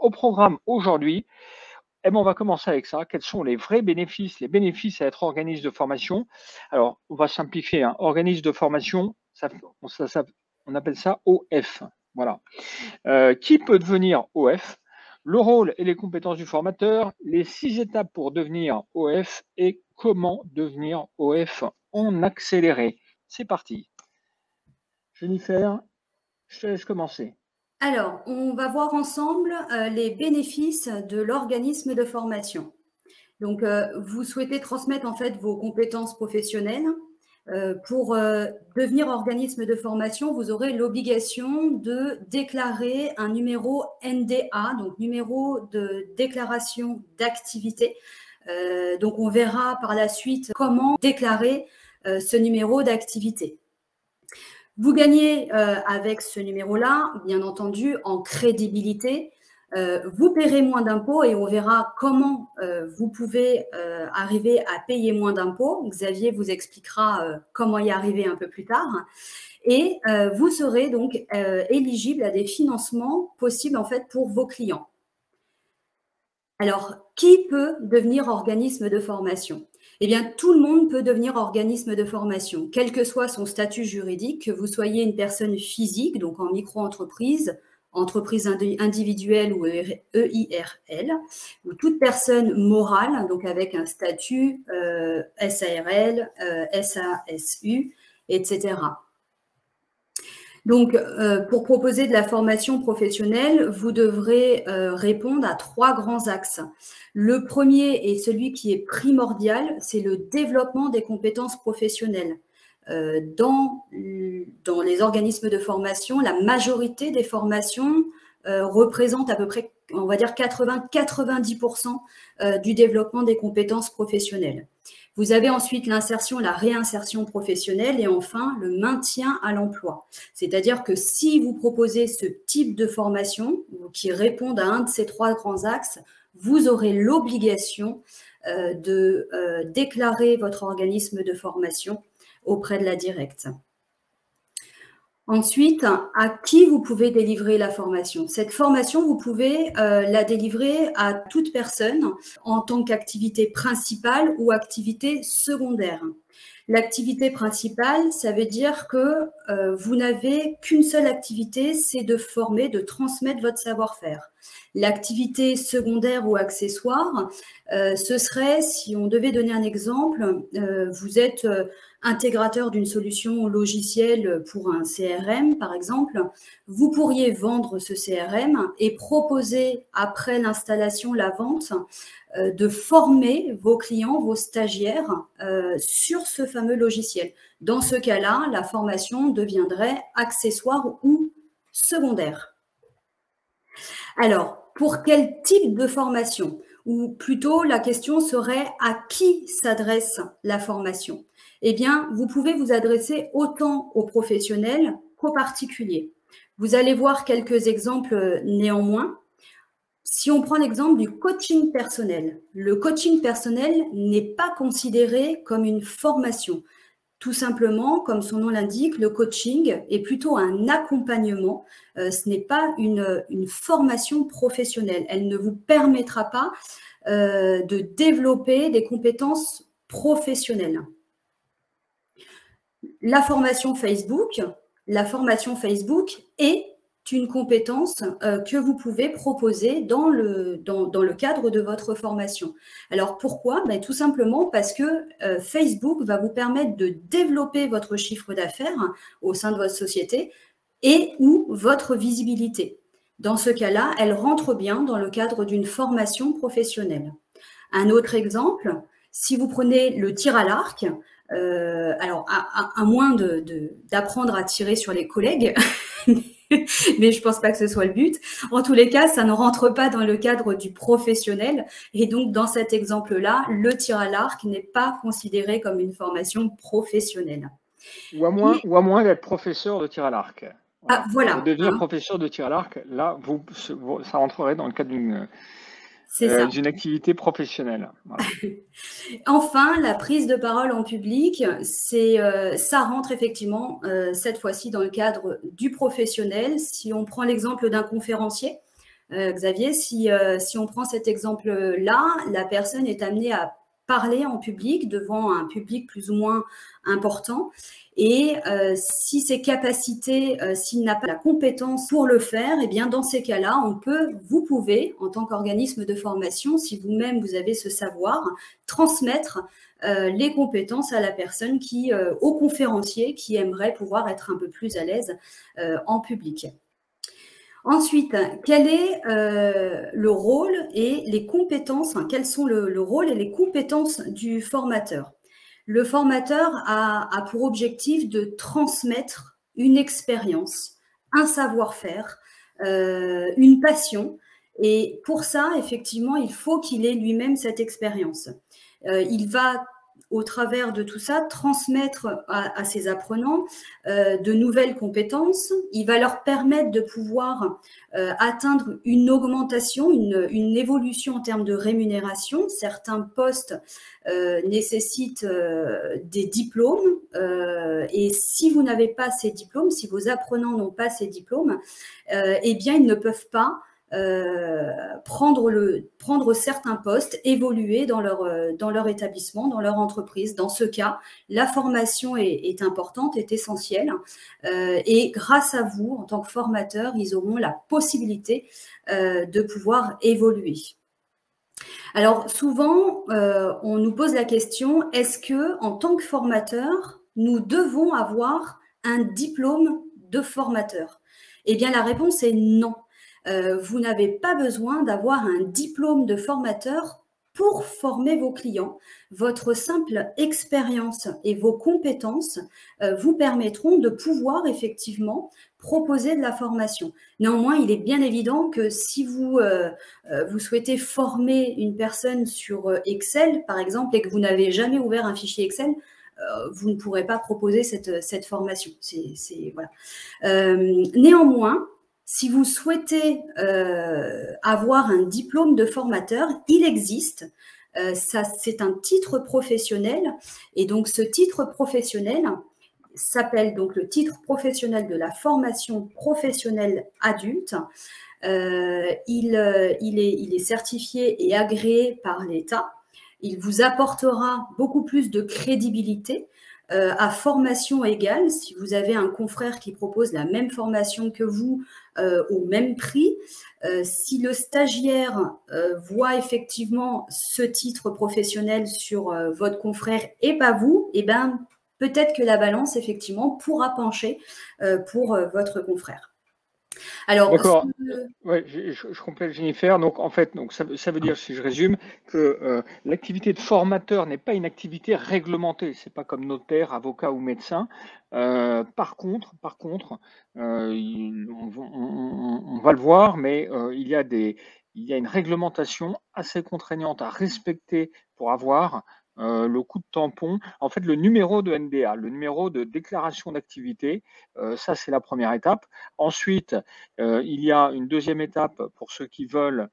au programme aujourd'hui, eh ben, on va commencer avec ça. Quels sont les vrais bénéfices, les bénéfices à être organisme de formation? Alors, on va simplifier, hein. Organisme de formation, on appelle ça OF. Voilà. Qui peut devenir OF? Le rôle et les compétences du formateur, les 6 étapes pour devenir OF et comment devenir OF en accéléré. C'est parti. Jennifer, je te laisse commencer. Alors, on va voir ensemble les bénéfices de l'organisme de formation. Donc, vous souhaitez transmettre en fait vos compétences professionnelles. Pour devenir organisme de formation, vous aurez l'obligation de déclarer un numéro NDA, donc numéro de déclaration d'activité. Donc, on verra par la suite comment déclarer ce numéro d'activité. Vous gagnez avec ce numéro-là, bien entendu, en crédibilité. Vous paierez moins d'impôts et on verra comment vous pouvez arriver à payer moins d'impôts. Xavier vous expliquera comment y arriver un peu plus tard. Et vous serez donc éligible à des financements possibles en fait pour vos clients. Alors, qui peut devenir organisme de formation ? Eh bien, tout le monde peut devenir organisme de formation, quel que soit son statut juridique, que vous soyez une personne physique, donc en micro-entreprise, entreprise individuelle ou EIRL, ou toute personne morale, donc avec un statut SARL, SASU, etc. Donc, pour proposer de la formation professionnelle, vous devrez répondre à 3 grands axes. Le premier et celui qui est primordial, c'est le développement des compétences professionnelles. Dans les organismes de formation, la majorité des formations représentent à peu près, on va dire 80-90% du développement des compétences professionnelles. Vous avez ensuite l'insertion, la réinsertion professionnelle et enfin le maintien à l'emploi. C'est-à-dire que si vous proposez ce type de formation qui répond à un de ces 3 grands axes, vous aurez l'obligation de déclarer votre organisme de formation auprès de la directe. Ensuite, à qui vous pouvez délivrer la formation? Cette formation, vous pouvez la délivrer à toute personne en tant qu'activité principale ou activité secondaire. L'activité principale, ça veut dire que vous n'avez qu'une seule activité, c'est de former, de transmettre votre savoir-faire. L'activité secondaire ou accessoire, ce serait, si on devait donner un exemple, vous êtes intégrateur d'une solution logicielle pour un CRM, par exemple, vous pourriez vendre ce CRM et proposer, après l'installation, la vente, de former vos clients, vos stagiaires sur ce fameux logiciel. Dans ce cas-là, la formation deviendrait accessoire ou secondaire. Alors, pour quel type de formation? Ou plutôt, la question serait à qui s'adresse la formation? Eh bien, vous pouvez vous adresser autant aux professionnels qu'aux particuliers. Vous allez voir quelques exemples néanmoins. Si on prend l'exemple du coaching personnel, le coaching personnel n'est pas considéré comme une formation. Tout simplement, comme son nom l'indique, le coaching est plutôt un accompagnement. Ce n'est pas une formation professionnelle. Elle ne vous permettra pas de développer des compétences professionnelles. La formation Facebook est une compétence que vous pouvez proposer dans le cadre de votre formation. Alors pourquoi? Ben, tout simplement parce que Facebook va vous permettre de développer votre chiffre d'affaires au sein de votre société et ou votre visibilité. Dans ce cas-là, elle rentre bien dans le cadre d'une formation professionnelle. Un autre exemple, si vous prenez le tir à l'arc, alors à moins d'apprendre à tirer sur les collègues, mais je ne pense pas que ce soit le but. En tous les cas, ça ne rentre pas dans le cadre du professionnel. Et donc, dans cet exemple-là, le tir à l'arc n'est pas considéré comme une formation professionnelle. Ou à moins d'être professeur de tir à l'arc. Voilà. Voilà. Pour devenir professeur de tir à l'arc, là, ça rentrerait dans le cadre d'une activité professionnelle. Voilà. Enfin, la prise de parole en public, ça rentre effectivement cette fois-ci dans le cadre du professionnel. Si on prend l'exemple d'un conférencier, Xavier, si on prend cet exemple-là, la personne est amenée à parler en public devant un public plus ou moins important. Et si ses capacités, s'il n'a pas la compétence pour le faire, eh bien dans ces cas-là, vous pouvez, en tant qu'organisme de formation, si vous-même vous avez ce savoir, transmettre les compétences à la personne au conférencier qui aimerait pouvoir être un peu plus à l'aise en public. Ensuite, quel est le rôle et les compétences, quels sont le rôle et les compétences du formateur? Le formateur a pour objectif de transmettre une expérience, un savoir-faire, une passion. Et pour ça, effectivement, il faut qu'il ait lui-même cette expérience. Il va, au travers de tout ça, transmettre à ses apprenants de nouvelles compétences. Il va leur permettre de pouvoir atteindre une augmentation, une évolution en termes de rémunération. Certains postes nécessitent des diplômes et si vous n'avez pas ces diplômes, si vos apprenants n'ont pas ces diplômes, eh bien, ils ne peuvent pas prendre certains postes, évoluer dans leur établissement, dans leur entreprise. Dans ce cas, la formation est importante, est essentielle. Et grâce à vous, en tant que formateur, ils auront la possibilité de pouvoir évoluer. Alors, souvent, on nous pose la question, est-ce que, en tant que formateur, nous devons avoir un diplôme de formateur? Eh bien, la réponse est non. Vous n'avez pas besoin d'avoir un diplôme de formateur pour former vos clients. Votre simple expérience et vos compétences vous permettront de pouvoir effectivement proposer de la formation. Néanmoins, il est bien évident que si vous souhaitez former une personne sur Excel, par exemple, et que vous n'avez jamais ouvert un fichier Excel, vous ne pourrez pas proposer cette formation. Voilà. Néanmoins, si vous souhaitez avoir un diplôme de formateur, il existe. C'est un titre professionnel. Et donc, ce titre professionnel s'appelle donc le titre professionnel de la formation professionnelle adulte. Il est certifié et agréé par l'État. Il vous apportera beaucoup plus de crédibilité. À formation égale, si vous avez un confrère qui propose la même formation que vous au même prix, si le stagiaire voit effectivement ce titre professionnel sur votre confrère et pas vous, eh ben, peut-être que la balance, effectivement, pourra pencher pour votre confrère. Alors, d'accord. Ouais, je complète, Jennifer. Donc, en fait, ça veut dire, si je résume, que l'activité de formateur n'est pas une activité réglementée. C'est pas comme notaire, avocat ou médecin. Par contre, on va le voir, mais il y a une réglementation assez contraignante à respecter pour avoir le coup de tampon, en fait le numéro de NDA, le numéro de déclaration d'activité, ça c'est la première étape. Ensuite, il y a une deuxième étape pour ceux qui veulent,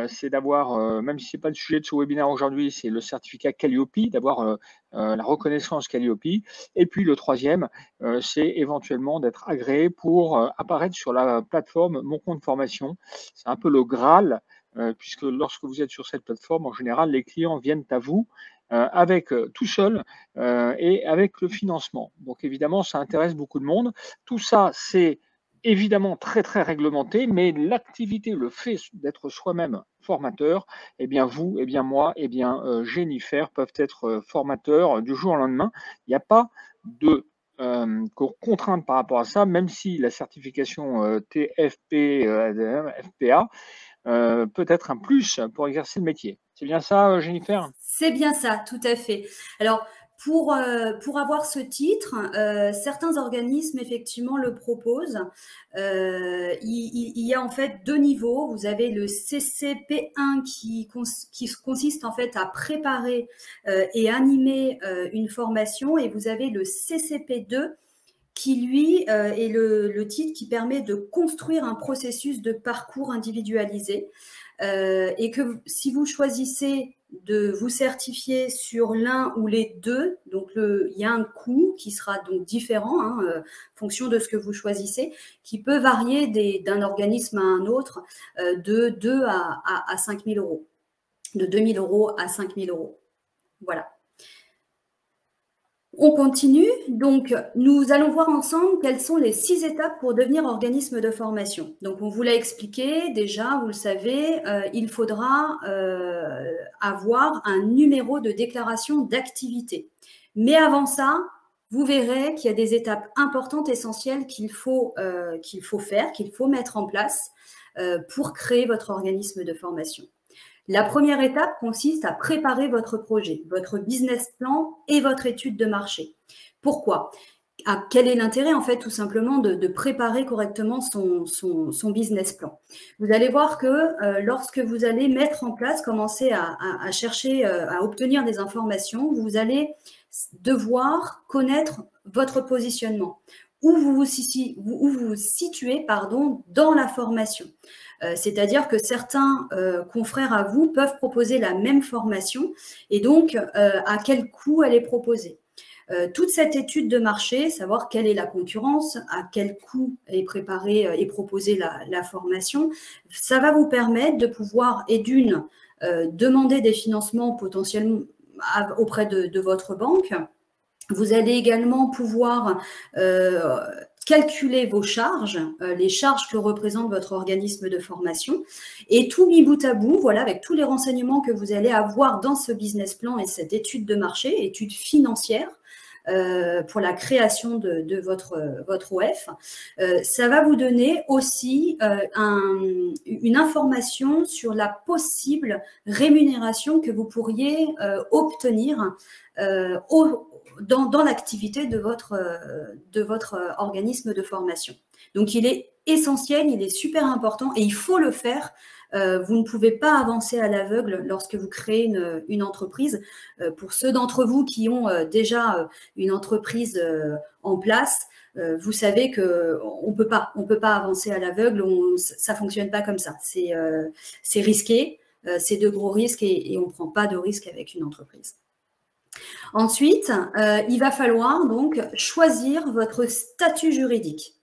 c'est d'avoir, même si ce n'est pas le sujet de ce webinaire aujourd'hui, c'est le certificat Calliope, d'avoir la reconnaissance Calliope. Et puis le troisième, c'est éventuellement d'être agréé pour apparaître sur la plateforme Mon Compte Formation. C'est un peu le Graal, puisque lorsque vous êtes sur cette plateforme, en général, les clients viennent à vous avec tout seul et avec le financement. Donc évidemment, ça intéresse beaucoup de monde. Tout ça, c'est évidemment très très réglementé, mais l'activité, le fait d'être soi-même formateur, eh bien vous, eh bien moi, eh bien Jennifer peuvent être formateurs du jour au lendemain. Il n'y a pas de contrainte par rapport à ça, même si la certification TFP, FPA peut être un plus pour exercer le métier. C'est bien ça, Jennifer? C'est bien ça, tout à fait. Alors, pour avoir ce titre, certains organismes, effectivement, le proposent. Il y a en fait deux niveaux. Vous avez le CCP1 qui consiste en fait à préparer et animer une formation, et vous avez le CCP2 qui, lui, est le titre qui permet de construire un processus de parcours individualisé. Et que si vous choisissez de vous certifier sur l'un ou les deux. Donc, il y a un coût qui sera donc différent en fonction de ce que vous choisissez, qui peut varier d'un organisme à un autre de 2 à 5 000 euros, de 2 000 euros à 5 000 euros. Voilà. On continue, donc nous allons voir ensemble quelles sont les 6 étapes pour devenir organisme de formation. Donc on vous l'a expliqué déjà, vous le savez, il faudra avoir un numéro de déclaration d'activité. Mais avant ça, vous verrez qu'il y a des étapes importantes, essentielles qu'il faut faire, qu'il faut mettre en place pour créer votre organisme de formation. La première étape consiste à préparer votre projet, votre business plan et votre étude de marché. Pourquoi ? Quel est l'intérêt, en fait, tout simplement, de préparer correctement son business plan? Vous allez voir que lorsque vous allez mettre en place, commencer à chercher, à obtenir des informations, vous allez devoir connaître votre positionnement, où vous vous situez dans la formation. C'est-à-dire que certains confrères à vous peuvent proposer la même formation et donc à quel coût elle est proposée. Toute cette étude de marché, savoir quelle est la concurrence, à quel coût est préparée et proposée la formation, ça va vous permettre de pouvoir, et d'une, demander des financements potentiellement auprès de votre banque. Vous allez également pouvoir calculer vos charges, les charges que représente votre organisme de formation, et tout mis bout à bout, voilà, avec tous les renseignements que vous allez avoir dans ce business plan et cette étude de marché, étude financière, pour la création de votre OF, ça va vous donner aussi une information sur la possible rémunération que vous pourriez obtenir dans l'activité de votre organisme de formation. Donc, il est essentiel, il est super important et il faut le faire. Vous ne pouvez pas avancer à l'aveugle lorsque vous créez une entreprise. Pour ceux d'entre vous qui ont déjà une entreprise en place, vous savez qu'on peut pas avancer à l'aveugle, ça fonctionne pas comme ça. C'est risqué, c'est de gros risques et on ne prend pas de risques avec une entreprise. Ensuite, il va falloir donc choisir votre statut juridique.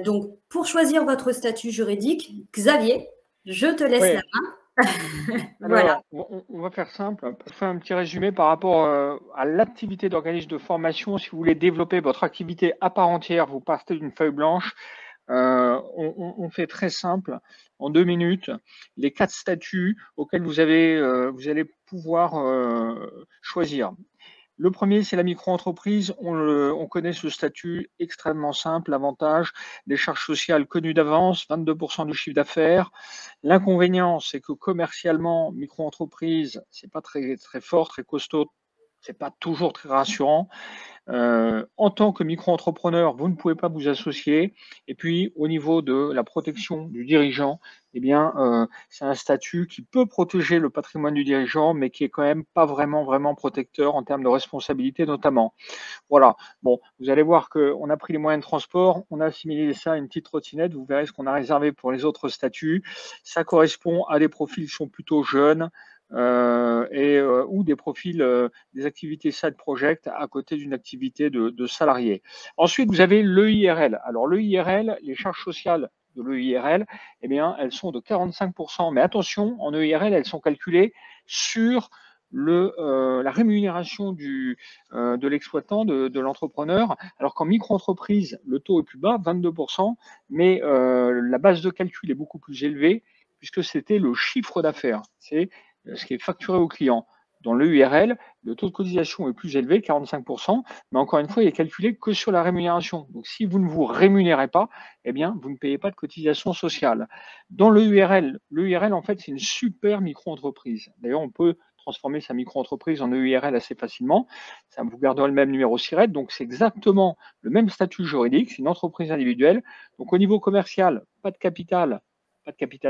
Donc, pour choisir votre statut juridique, Xavier, je te laisse la main. Voilà. Alors, on va faire simple. Je fais un petit résumé par rapport à l'activité d'organisme de formation. Si vous voulez développer votre activité à part entière, vous partez d'une feuille blanche. On fait très simple, en 2 minutes, les 4 statuts auxquels vous allez pouvoir choisir. Le premier, c'est la micro-entreprise. On connaît ce statut extrêmement simple. L'avantage, des charges sociales connues d'avance, 22% du chiffre d'affaires. L'inconvénient, c'est que commercialement, micro-entreprise, c'est pas très, très fort, très costaud. C'est pas toujours très rassurant. En tant que micro-entrepreneur, vous ne pouvez pas vous associer. Et puis, au niveau de la protection du dirigeant, eh bien, c'est un statut qui peut protéger le patrimoine du dirigeant, mais qui est quand même pas vraiment protecteur en termes de responsabilité notamment. Voilà. Bon, vous allez voir qu'on a pris les moyens de transport, on a assimilé ça à une petite trottinette. Vous verrez ce qu'on a réservé pour les autres statuts. Ça correspond à des profils qui sont plutôt jeunes. Ou des profils, des activités side project à côté d'une activité de salarié. Ensuite, vous avez l'EIRL. Alors l'EIRL, les charges sociales de l'EIRL, eh bien, elles sont de 45%. Mais attention, en EIRL, elles sont calculées sur la rémunération de l'exploitant, de l'entrepreneur, alors qu'en micro-entreprise, le taux est plus bas, 22%, mais la base de calcul est beaucoup plus élevée puisque c'était le chiffre d'affaires. C'est ce qui est facturé au client. Dans l'EIRL, le taux de cotisation est plus élevé, 45%, mais encore une fois, il est calculé que sur la rémunération. Donc, si vous ne vous rémunérez pas, eh bien, vous ne payez pas de cotisation sociale. Dans l'EIRL, en fait, c'est une super micro-entreprise. D'ailleurs, on peut transformer sa micro-entreprise en EIRL assez facilement. Ça vous gardera le même numéro SIRET. Donc, c'est exactement le même statut juridique. C'est une entreprise individuelle. Donc, au niveau commercial, pas de capital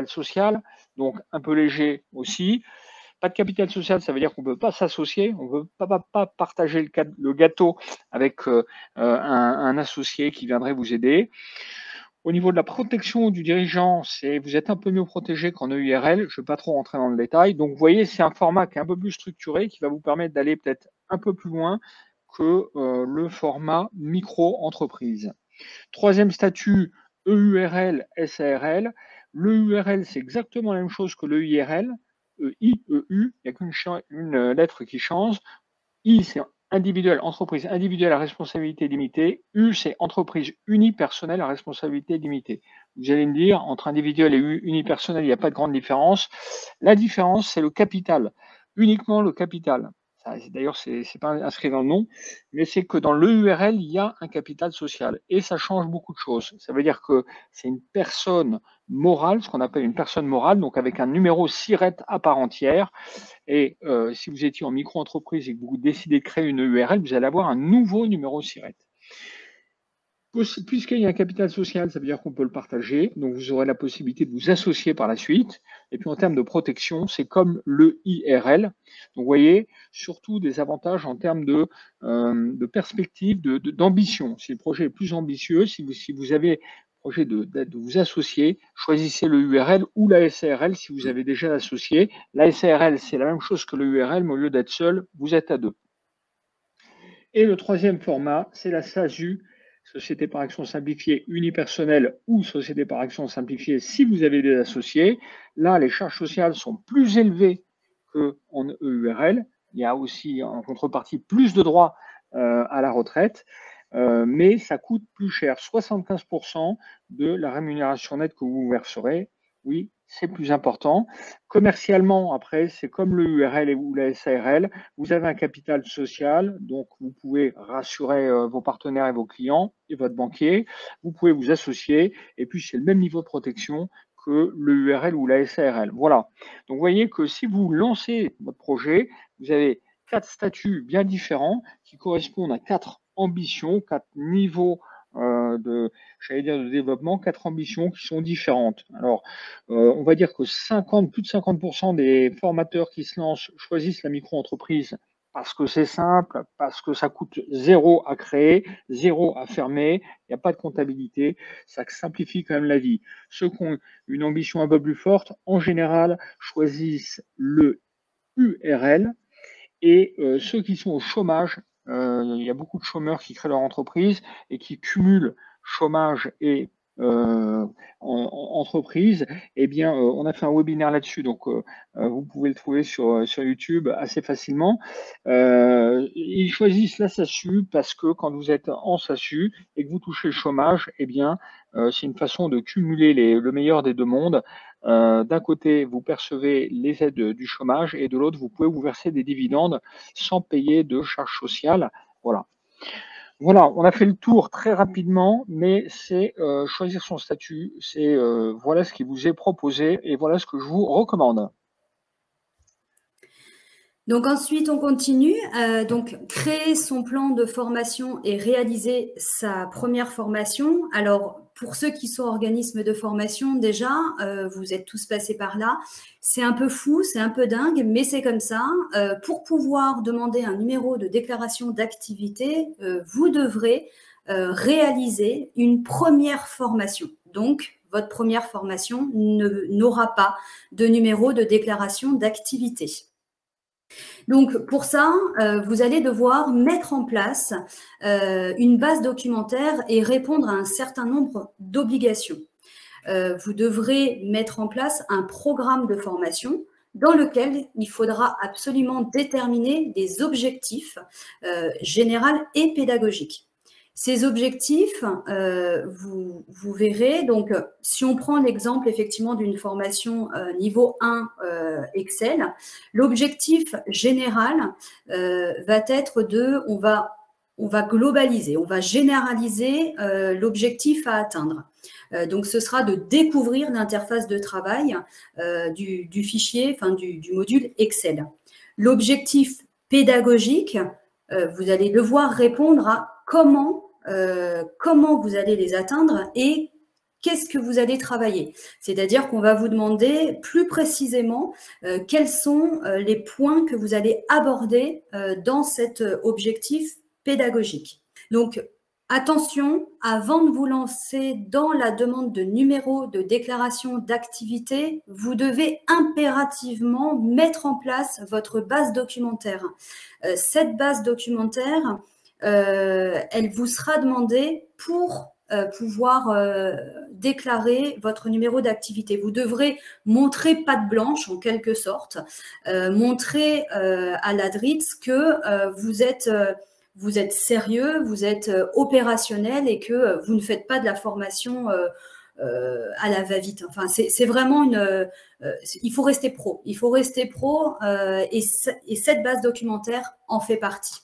social, donc un peu léger aussi. Pas de capital social, ça veut dire qu'on ne peut pas s'associer, on ne peut pas partager le gâteau avec un associé qui viendrait vous aider. Au niveau de la protection du dirigeant, vous êtes un peu mieux protégé qu'en EURL. Je ne vais pas trop rentrer dans le détail. Donc, vous voyez, c'est un format qui est un peu plus structuré, qui va vous permettre d'aller peut-être un peu plus loin que le format micro-entreprise. Troisième statut, EURL, SARL. Le URL, c'est exactement la même chose que le IRL. I, EU, il n'y a qu'une lettre qui change. I, c'est individuel, entreprise individuelle à responsabilité limitée. U, c'est entreprise unipersonnelle à responsabilité limitée. Vous allez me dire, entre individuel et unipersonnel, il n'y a pas de grande différence. La différence, c'est le capital, uniquement le capital. D'ailleurs, ce n'est pas inscrit dans le nom, mais c'est que dans l'EURL, il y a un capital social. Et ça change beaucoup de choses. Ça veut dire que c'est une personne morale, ce qu'on appelle une personne morale, donc avec un numéro SIRET à part entière. Et si vous étiez en micro-entreprise et que vous décidez de créer une URL, vous allez avoir un nouveau numéro SIRET. Puisqu'il y a un capital social, ça veut dire qu'on peut le partager, donc vous aurez la possibilité de vous associer par la suite. Et puis en termes de protection, c'est comme le IRL. Donc vous voyez, surtout des avantages en termes de perspective, d'ambition. Si le projet est plus ambitieux, si vous avez projet de vous associer, choisissez le URL ou la SARL si vous avez déjà associé. La SARL, c'est la même chose que le URL, mais au lieu d'être seul, vous êtes à deux. Et le troisième format, c'est la SASU, Société par action simplifiée unipersonnelle ou Société par action simplifiée si vous avez des associés. Là, les charges sociales sont plus élevées qu'en EURL. Il y a aussi en contrepartie plus de droits à la retraite. Mais ça coûte plus cher, 75% de la rémunération nette que vous verserez. Oui, c'est plus important. Commercialement, après, c'est comme le URL ou la SARL. Vous avez un capital social, donc vous pouvez rassurer vos partenaires et vos clients et votre banquier. Vous pouvez vous associer et puis c'est le même niveau de protection que le URL ou la SARL. Voilà. Donc, vous voyez que si vous lancez votre projet, vous avez 4 statuts bien différents qui correspondent à 4 ambitions, 4 niveaux de développement, 4 ambitions qui sont différentes. Alors, on va dire que plus de 50% des formateurs qui se lancent choisissent la micro-entreprise parce que c'est simple, parce que ça coûte 0 à créer, 0 à fermer, il n'y a pas de comptabilité, ça simplifie quand même la vie. Ceux qui ont une ambition un peu plus forte, en général, choisissent le URL, et ceux qui sont au chômage, il y a beaucoup de chômeurs qui créent leur entreprise et qui cumulent chômage et entreprise. Eh bien, on a fait un webinaire là-dessus, donc vous pouvez le trouver sur YouTube assez facilement. Ils choisissent la SASU parce que quand vous êtes en SASU et que vous touchez le chômage, eh bien, c'est une façon de cumuler le meilleur des deux mondes. D'un côté, vous percevez les aides du chômage et de l'autre, vous pouvez vous verser des dividendes sans payer de charges sociales. Voilà. Voilà, on a fait le tour très rapidement, mais c'est choisir son statut, c'est voilà ce qui vous est proposé et voilà ce que je vous recommande. Donc ensuite, on continue. Donc, créer son plan de formation et réaliser sa première formation. Alors, pour ceux qui sont organismes de formation, déjà, vous êtes tous passés par là. C'est un peu fou, c'est un peu dingue, mais c'est comme ça. Pour pouvoir demander un numéro de déclaration d'activité, vous devrez réaliser une première formation. Donc, votre première formation n'aura pas de numéro de déclaration d'activité. Donc, pour ça, vous allez devoir mettre en place une base documentaire et répondre à un certain nombre d'obligations. Vous devrez mettre en place un programme de formation dans lequel il faudra absolument déterminer des objectifs généraux et pédagogiques. Ces objectifs, vous verrez, donc si on prend l'exemple effectivement d'une formation niveau 1 Excel, l'objectif général va être on va globaliser, on va généraliser l'objectif à atteindre. Donc, ce sera de découvrir l'interface de travail du fichier, enfin du module Excel. L'objectif pédagogique, vous allez devoir répondre à comment vous allez les atteindre et qu'est-ce que vous allez travailler. C'est-à-dire qu'on va vous demander plus précisément quels sont les points que vous allez aborder dans cet objectif pédagogique. Donc, Attention, avant de vous lancer dans la demande de numéro de déclaration d'activité, vous devez impérativement mettre en place votre base documentaire. Cette base documentaire, elle vous sera demandée pour pouvoir déclarer votre numéro d'activité. Vous devrez montrer patte blanche, en quelque sorte, montrer à la DRITS que vous êtes sérieux, vous êtes opérationnel et que vous ne faites pas de la formation à la va-vite. Enfin, c'est vraiment il faut rester pro. Il faut rester pro et cette base documentaire en fait partie.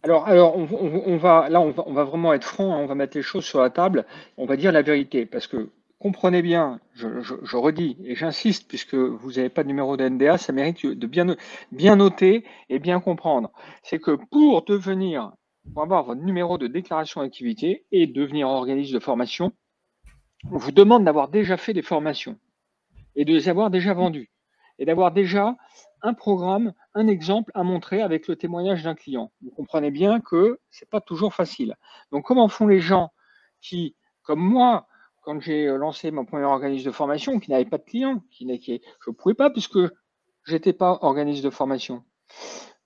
Alors on va vraiment être franc, hein, on va mettre les choses sur la table, on va dire la vérité, parce que comprenez bien, je redis et j'insiste, puisque vous n'avez pas de numéro de NDA, ça mérite de bien noter et bien comprendre. C'est que pour avoir votre numéro de déclaration d'activité et devenir organisme de formation, on vous demande d'avoir déjà fait des formations et de les avoir déjà vendues et d'avoir déjà un programme, un exemple à montrer avec le témoignage d'un client. Vous comprenez bien que ce n'est pas toujours facile. Donc, comment font les gens qui, comme moi, quand j'ai lancé mon premier organisme de formation, qui n'avait pas de clients, je ne pouvais pas puisque je n'étais pas organisme de formation.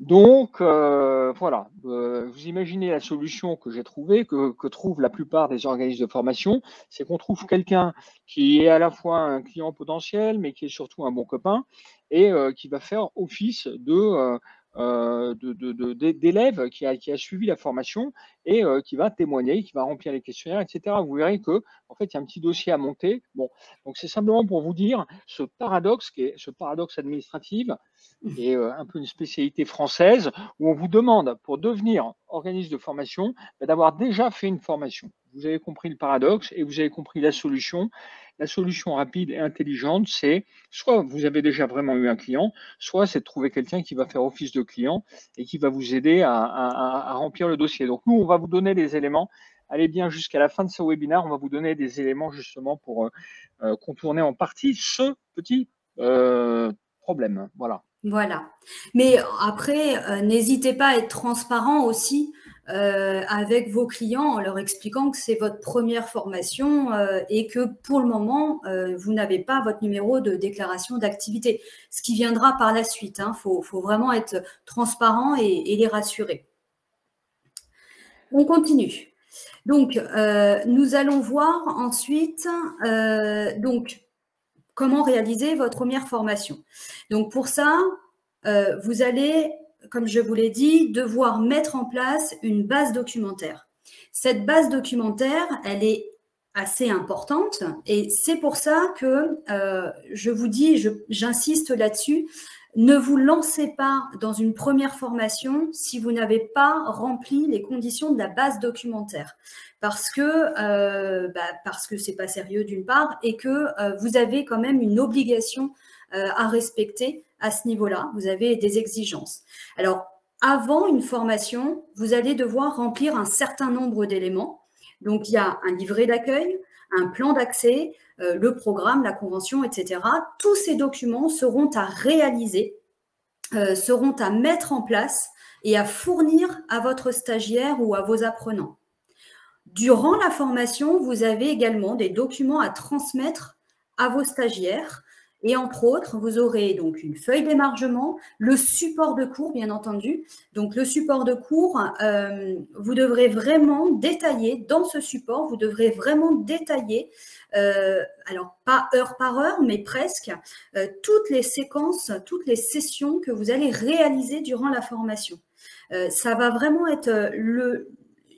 Donc, voilà, vous imaginez la solution que j'ai trouvée, que trouvent la plupart des organismes de formation, c'est qu'on trouve quelqu'un qui est à la fois un client potentiel, mais qui est surtout un bon copain, et qui va faire office d'élève qui a suivi la formation et qui va témoigner, qui va remplir les questionnaires, etc. Vous verrez que, en fait, il y a un petit dossier à monter. Bon, donc c'est simplement pour vous dire ce paradoxe administratif, qui est un peu une spécialité française, où on vous demande, pour devenir organisme de formation, d'avoir déjà fait une formation. Vous avez compris le paradoxe et vous avez compris la solution. La solution rapide et intelligente, c'est soit vous avez déjà vraiment eu un client, soit c'est de trouver quelqu'un qui va faire office de client et qui va vous aider à remplir le dossier. Donc nous, on va vous donner des éléments. Allez bien jusqu'à la fin de ce webinaire, on va vous donner des éléments justement pour contourner en partie ce petit problème. Voilà. Voilà. Mais après, n'hésitez pas à être transparent aussi avec vos clients en leur expliquant que c'est votre première formation et que pour le moment, vous n'avez pas votre numéro de déclaration d'activité. Ce qui viendra par la suite. Il faut vraiment être transparent et les rassurer. On continue. Donc, nous allons voir ensuite comment réaliser votre première formation. Donc, pour ça, vous allez, comme je vous l'ai dit, devoir mettre en place une base documentaire. Cette base documentaire, elle est assez importante et c'est pour ça que je vous dis, j'insiste là-dessus, ne vous lancez pas dans une première formation si vous n'avez pas rempli les conditions de la base documentaire. Parce que c'est pas sérieux d'une part et que vous avez quand même une obligation à respecter à ce niveau-là. Vous avez des exigences. Alors, avant une formation, vous allez devoir remplir un certain nombre d'éléments. Donc, il y a un livret d'accueil, un plan d'accès, le programme, la convention, etc. Tous ces documents seront à réaliser, seront à mettre en place et à fournir à votre stagiaire ou à vos apprenants. Durant la formation, vous avez également des documents à transmettre à vos stagiaires et entre autres, vous aurez donc une feuille d'émargement, le support de cours, bien entendu. Donc, le support de cours, vous devrez vraiment détailler, dans ce support, vous devrez vraiment détailler, alors pas heure par heure, mais presque, toutes les séquences, toutes les sessions que vous allez réaliser durant la formation. Ça va vraiment être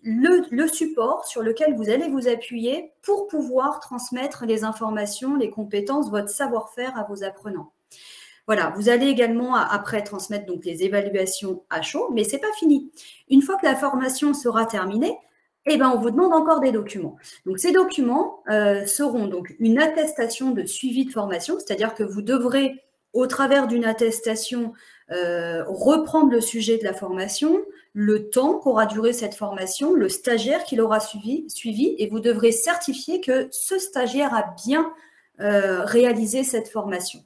le support sur lequel vous allez vous appuyer pour pouvoir transmettre les informations, les compétences, votre savoir-faire à vos apprenants. Voilà, vous allez également après transmettre donc les évaluations à chaud, mais ce n'est pas fini. Une fois que la formation sera terminée, eh ben, on vous demande encore des documents. Donc, ces documents seront donc une attestation de suivi de formation, c'est-à-dire que vous devrez, au travers d'une attestation, reprendre le sujet de la formation, le temps qu'aura duré cette formation, le stagiaire qui l'aura suivi, et vous devrez certifier que ce stagiaire a bien réalisé cette formation.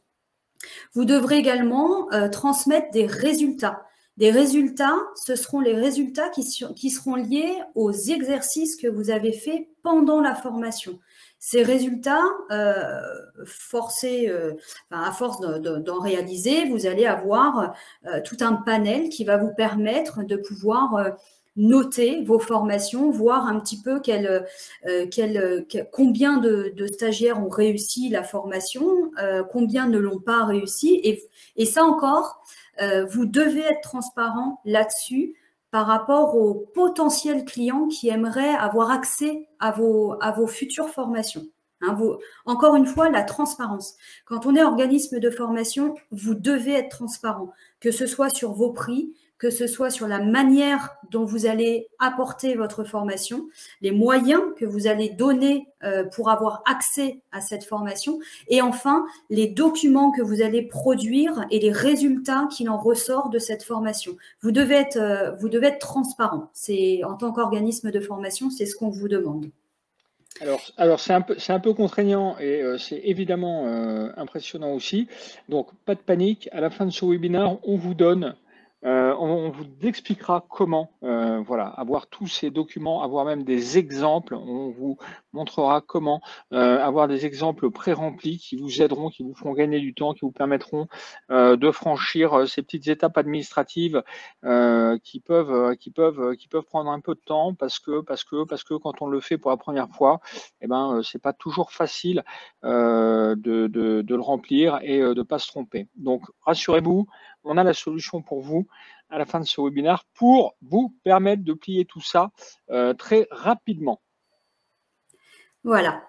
Vous devrez également transmettre des résultats Des résultats, ce seront les résultats qui seront liés aux exercices que vous avez faits pendant la formation. Ces résultats, à force d'en réaliser, vous allez avoir tout un panel qui va vous permettre de pouvoir noter vos formations, voir un petit peu combien de stagiaires ont réussi la formation, combien ne l'ont pas réussi. Et ça encore, vous devez être transparent là-dessus par rapport aux potentiels clients qui aimeraient avoir accès à vos futures formations. Hein, encore une fois, la transparence. Quand on est organisme de formation, vous devez être transparent, que ce soit sur vos prix, que ce soit sur la manière dont vous allez apporter votre formation, les moyens que vous allez donner pour avoir accès à cette formation, et enfin, les documents que vous allez produire et les résultats qu'il en ressort de cette formation. Vous devez être transparent. En tant qu'organisme de formation, c'est ce qu'on vous demande. Alors c'est un peu contraignant et c'est évidemment impressionnant aussi. Donc, pas de panique. À la fin de ce webinaire, on vous donne on vous expliquera comment voilà, avoir tous ces documents, avoir même des exemples. On vous montrera comment avoir des exemples pré-remplis qui vous aideront, qui vous feront gagner du temps, qui vous permettront de franchir ces petites étapes administratives qui peuvent prendre un peu de temps parce que quand on le fait pour la première fois, eh ben c'est pas toujours facile de le remplir et de pas se tromper. Donc rassurez-vous, on a la solution pour vous à la fin de ce webinaire pour vous permettre de plier tout ça très rapidement. Voilà,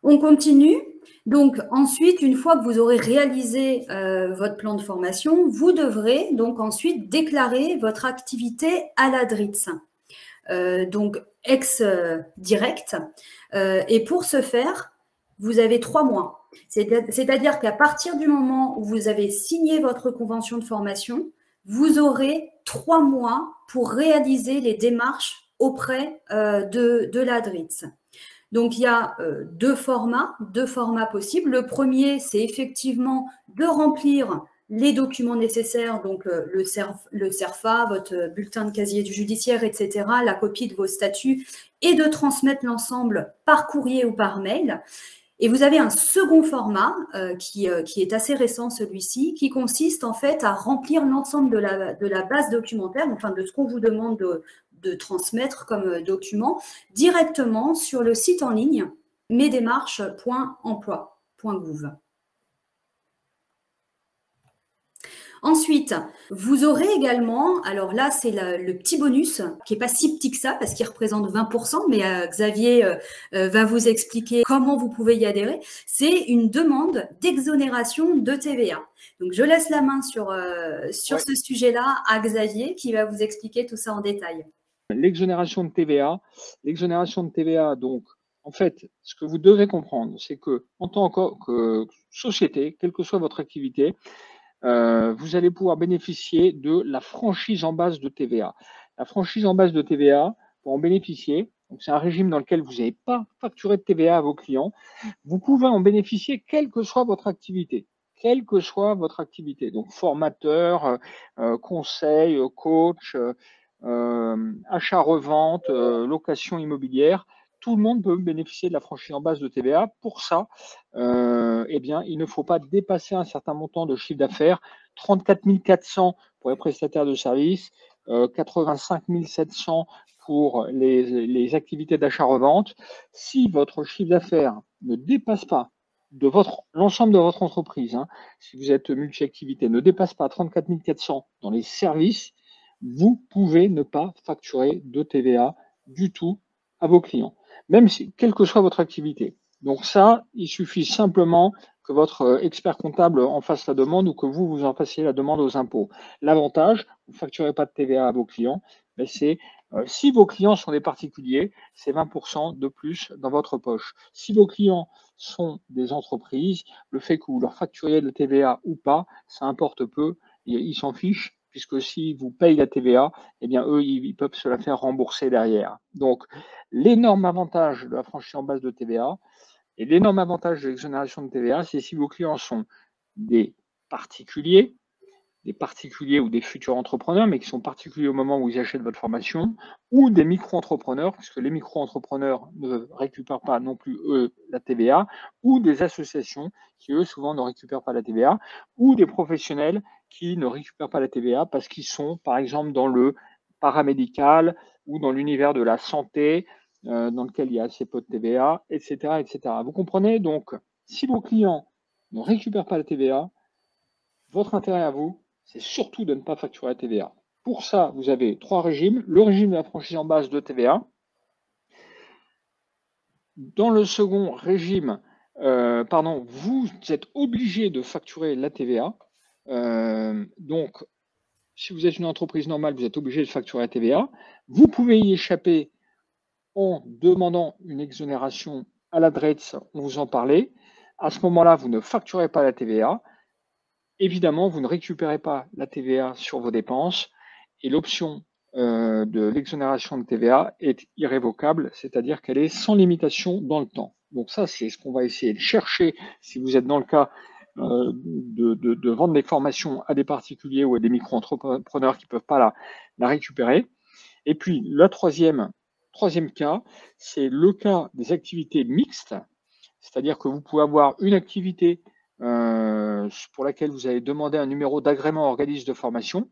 on continue. Donc ensuite, une fois que vous aurez réalisé votre plan de formation, vous devrez donc ensuite déclarer votre activité à la DRITS, donc ex-direct. Et pour ce faire, vous avez 3 mois. C'est-à-dire qu'à partir du moment où vous avez signé votre convention de formation, vous aurez 3 mois pour réaliser les démarches auprès de la DRITS. Donc, il y a deux formats possibles. Le premier, c'est effectivement de remplir les documents nécessaires, donc le CERFA, votre bulletin de casier du judiciaire, etc., la copie de vos statuts, et de transmettre l'ensemble par courrier ou par mail. Et vous avez un second format qui est assez récent, celui-ci, qui consiste en fait à remplir l'ensemble de la base documentaire, enfin de ce qu'on vous demande de transmettre comme document, directement sur le site en ligne mesdémarches.emploi.gouv. Ensuite, vous aurez également, alors là, c'est le petit bonus qui n'est pas si petit que ça parce qu'il représente 20%, mais Xavier va vous expliquer comment vous pouvez y adhérer. C'est une demande d'exonération de TVA. Donc, je laisse la main sur ce sujet-là à Xavier qui va vous expliquer tout ça en détail. L'exonération de TVA, donc, en fait, ce que vous devez comprendre, c'est que en tant que société, quelle que soit votre activité, vous allez pouvoir bénéficier de la franchise en base de TVA. La franchise en base de TVA, pour en bénéficier, c'est un régime dans lequel vous n'avez pas facturé de TVA à vos clients, vous pouvez en bénéficier quelle que soit votre activité. Quelle que soit votre activité, donc formateur, conseil, coach, achat-revente, location immobilière, tout le monde peut bénéficier de la franchise en base de TVA. Pour ça, eh bien, il ne faut pas dépasser un certain montant de chiffre d'affaires, 34 400 pour les prestataires de services, 85 700 pour les activités d'achat-revente. Si votre chiffre d'affaires ne dépasse pas de l'ensemble de votre entreprise, hein, si vous êtes multi-activité, ne dépasse pas 34 400 dans les services, vous pouvez ne pas facturer de TVA du tout à vos clients, même si, quelle que soit votre activité. Donc ça, il suffit simplement que votre expert comptable en fasse la demande ou que vous en fassiez la demande aux impôts. L'avantage, vous ne facturez pas de TVA à vos clients, mais c'est si vos clients sont des particuliers, c'est 20% de plus dans votre poche. Si vos clients sont des entreprises, le fait que vous leur facturiez de la TVA ou pas, ça importe peu, ils s'en fichent, puisque s'ils vous payent la TVA, eh bien eux, ils peuvent se la faire rembourser derrière. Donc, l'énorme avantage de la franchise en base de TVA et l'énorme avantage de l'exonération de TVA, c'est si vos clients sont des particuliers, des particuliers ou des futurs entrepreneurs, mais qui sont particuliers au moment où ils achètent votre formation, ou des micro-entrepreneurs, puisque les micro-entrepreneurs ne récupèrent pas non plus, eux, la TVA, ou des associations qui, eux, souvent ne récupèrent pas la TVA, ou des professionnels qui ne récupèrent pas la TVA parce qu'ils sont, par exemple, dans le paramédical ou dans l'univers de la santé, dans lequel il y a assez peu de TVA, etc., etc. Vous comprenez? Donc, si vos clients ne récupèrent pas la TVA, votre intérêt à vous, c'est surtout de ne pas facturer la TVA. Pour ça, vous avez 3 régimes. Le régime de la franchise en base de TVA. Dans le second régime, vous êtes obligé de facturer la TVA. Donc, si vous êtes une entreprise normale, vous êtes obligé de facturer la TVA. Vous pouvez y échapper en demandant une exonération à la DRETS, on vous en parlait. À ce moment-là, vous ne facturez pas la TVA. Évidemment, vous ne récupérez pas la TVA sur vos dépenses et l'option de l'exonération de TVA est irrévocable, c'est-à-dire qu'elle est sans limitation dans le temps. Donc ça, c'est ce qu'on va essayer de chercher si vous êtes dans le cas de vendre des formations à des particuliers ou à des micro-entrepreneurs qui ne peuvent pas la récupérer. Et puis, le troisième cas, c'est le cas des activités mixtes, c'est-à-dire que vous pouvez avoir une activité pour laquelle vous allez demander un numéro d'agrément organisme de formation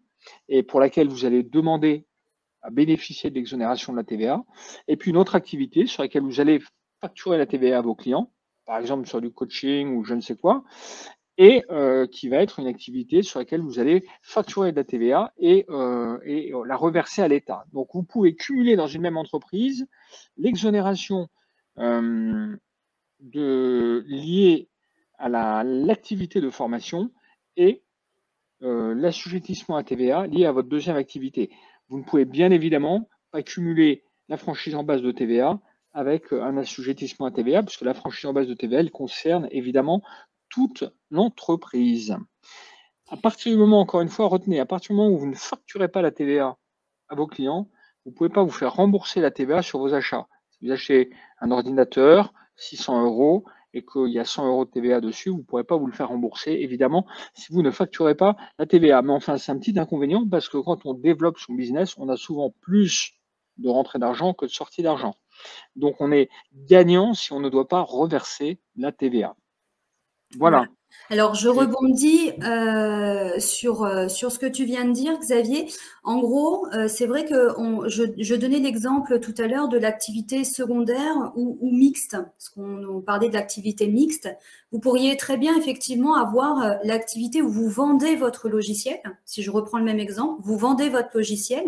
et pour laquelle vous allez demander à bénéficier de l'exonération de la TVA, et puis une autre activité sur laquelle vous allez facturer la TVA à vos clients, par exemple sur du coaching ou je ne sais quoi, et qui va être une activité sur laquelle vous allez facturer de la TVA et la reverser à l'État. Donc vous pouvez cumuler dans une même entreprise l'exonération liée à l'activité de formation et l'assujettissement à TVA lié à votre deuxième activité. Vous ne pouvez bien évidemment pas cumuler la franchise en base de TVA avec un assujettissement à TVA, puisque la franchise en base de TVA, elle concerne évidemment toute l'entreprise. À partir du moment, encore une fois, retenez, à partir du moment où vous ne facturez pas la TVA à vos clients, vous ne pouvez pas vous faire rembourser la TVA sur vos achats. Si vous achetez un ordinateur, 600 €, et qu'il y a 100 € de TVA dessus, vous ne pourrez pas vous le faire rembourser, évidemment, si vous ne facturez pas la TVA. Mais enfin, c'est un petit inconvénient parce que quand on développe son business, on a souvent plus de rentrée d'argent que de sortie d'argent. Donc, on est gagnant si on ne doit pas reverser la TVA. Voilà. Alors, je rebondis sur ce que tu viens de dire, Xavier. En gros, c'est vrai que je donnais l'exemple tout à l'heure de l'activité secondaire ou mixte, parce qu'on parlait de l'activité mixte. Vous pourriez très bien effectivement avoir l'activité où vous vendez votre logiciel. Si je reprends le même exemple, vous vendez votre logiciel.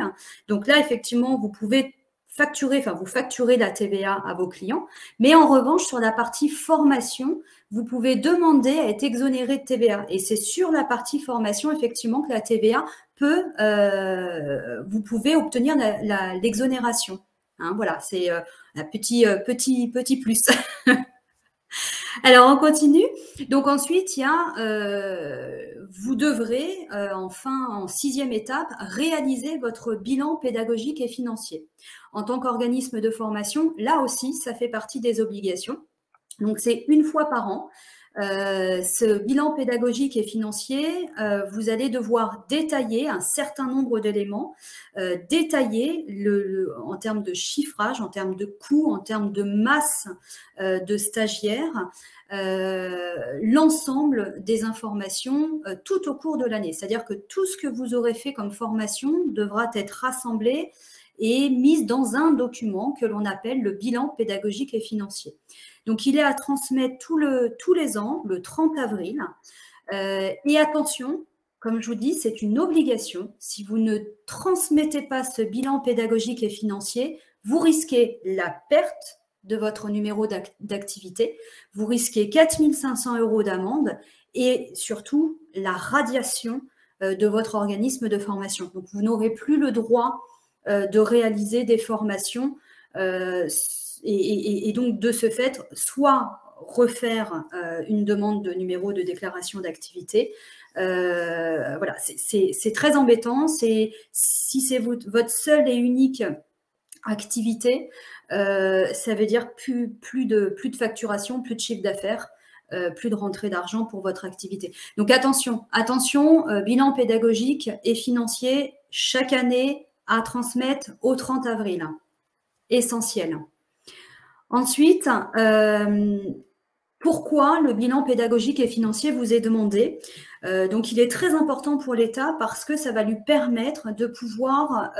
Donc là, effectivement, vous pouvez vous facturez la TVA à vos clients. Mais en revanche, sur la partie formation, vous pouvez demander à être exonéré de TVA. Et c'est sur la partie formation, effectivement, que la TVA vous pouvez obtenir l'exonération. Hein, voilà, c'est un petit plus. Alors, on continue. Donc, ensuite, il y a, vous devrez, enfin, en 6e étape, réaliser votre bilan pédagogique et financier. En tant qu'organisme de formation, là aussi, ça fait partie des obligations. Donc, c'est une fois par an. Ce bilan pédagogique et financier, vous allez devoir détailler un certain nombre d'éléments, détailler en termes de chiffrage, en termes de coûts, en termes de masse de stagiaires, l'ensemble des informations tout au cours de l'année. C'est-à-dire que tout ce que vous aurez fait comme formation devra être rassemblé et mis dans un document que l'on appelle le bilan pédagogique et financier. Donc, il est à transmettre tous les ans, le 30 avril. Et attention, comme je vous dis, c'est une obligation. Si vous ne transmettez pas ce bilan pédagogique et financier, vous risquez la perte de votre numéro d'activité, vous risquez 4 500 € d'amende et surtout la radiation de votre organisme de formation. Donc, vous n'aurez plus le droit de réaliser des formations et donc, de ce fait, soit refaire une demande de numéro de déclaration d'activité. Voilà, c'est très embêtant. Si c'est votre seule et unique activité, ça veut dire plus de facturation, plus de chiffre d'affaires. plus de rentrée d'argent pour votre activité. Donc attention, bilan pédagogique et financier chaque année à transmettre au 30 avril. Essentiel. Ensuite, pourquoi le bilan pédagogique et financier vous est demandé? Donc, il est très important pour l'État parce que ça va lui permettre de pouvoir